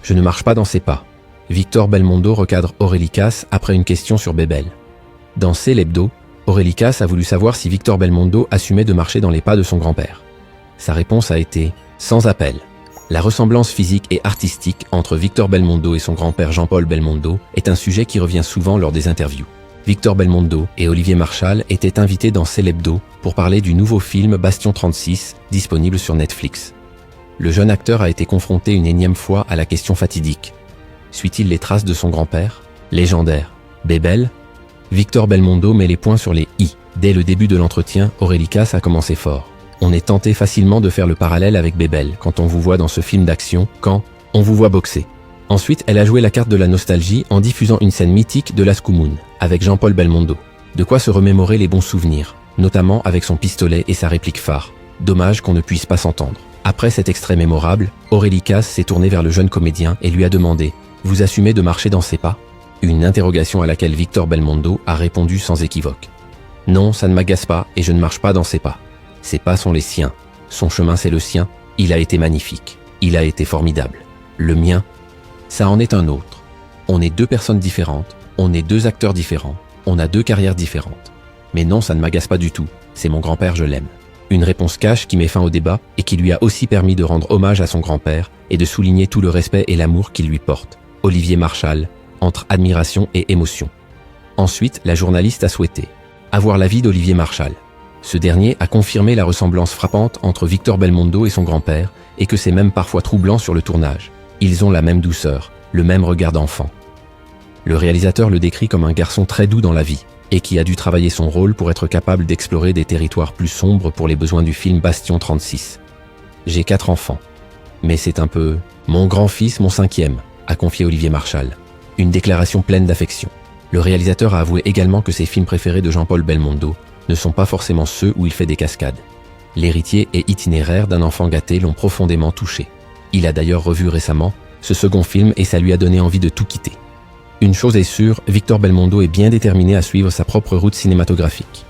Je ne marche pas dans ses pas. Victor Belmondo recadre Aurélie Casse après une question sur Bébel. Dans C'est l'hebdo, Aurélie Casse a voulu savoir si Victor Belmondo assumait de marcher dans les pas de son grand-père. Sa réponse a été « sans appel ». La ressemblance physique et artistique entre Victor Belmondo et son grand-père Jean-Paul Belmondo est un sujet qui revient souvent lors des interviews. Victor Belmondo et Olivier Marchal étaient invités dans C'est l'hebdo pour parler du nouveau film Bastion 36, disponible sur Netflix. Le jeune acteur a été confronté une énième fois à la question fatidique. Suit-il les traces de son grand-père, légendaire Bébel? Victor Belmondo met les points sur les « i ». Dès le début de l'entretien, Aurélie Casse a commencé fort. On est tenté facilement de faire le parallèle avec Bébel quand on vous voit dans ce film d'action, quand on vous voit boxer. Ensuite, elle a joué la carte de la nostalgie en diffusant une scène mythique de L'Ascoumoun avec Jean-Paul Belmondo. De quoi se remémorer les bons souvenirs, notamment avec son pistolet et sa réplique phare. Dommage qu'on ne puisse pas s'entendre. Après cet extrait mémorable, Aurélie Casse s'est tournée vers le jeune comédien et lui a demandé « Vous assumez de marcher dans ses pas ?» Une interrogation à laquelle Victor Belmondo a répondu sans équivoque. « Non, ça ne m'agace pas et je ne marche pas dans ses pas. Ses pas sont les siens. Son chemin, c'est le sien. Il a été magnifique. Il a été formidable. Le mien, ça en est un autre. On est deux personnes différentes. On est deux acteurs différents. On a deux carrières différentes. Mais non, ça ne m'agace pas du tout. C'est mon grand-père, je l'aime. » Une réponse cash qui met fin au débat et qui lui a aussi permis de rendre hommage à son grand-père et de souligner tout le respect et l'amour qu'il lui porte. Olivier Marchal, entre admiration et émotion. Ensuite, la journaliste a souhaité avoir l'avis d'Olivier Marchal. Ce dernier a confirmé la ressemblance frappante entre Victor Belmondo et son grand-père et que c'est même parfois troublant sur le tournage. Ils ont la même douceur, le même regard d'enfant. Le réalisateur le décrit comme un garçon très doux dans la vie et qui a dû travailler son rôle pour être capable d'explorer des territoires plus sombres pour les besoins du film Bastion 36. « J'ai 4 enfants. Mais c'est un peu mon grand-fils, mon 5e », a confié Olivier Marchal. Une déclaration pleine d'affection. Le réalisateur a avoué également que ses films préférés de Jean-Paul Belmondo ne sont pas forcément ceux où il fait des cascades. L'héritier et itinéraire d'un enfant gâté l'ont profondément touché. Il a d'ailleurs revu récemment ce second film et ça lui a donné envie de tout quitter. Une chose est sûre, Victor Belmondo est bien déterminé à suivre sa propre route cinématographique.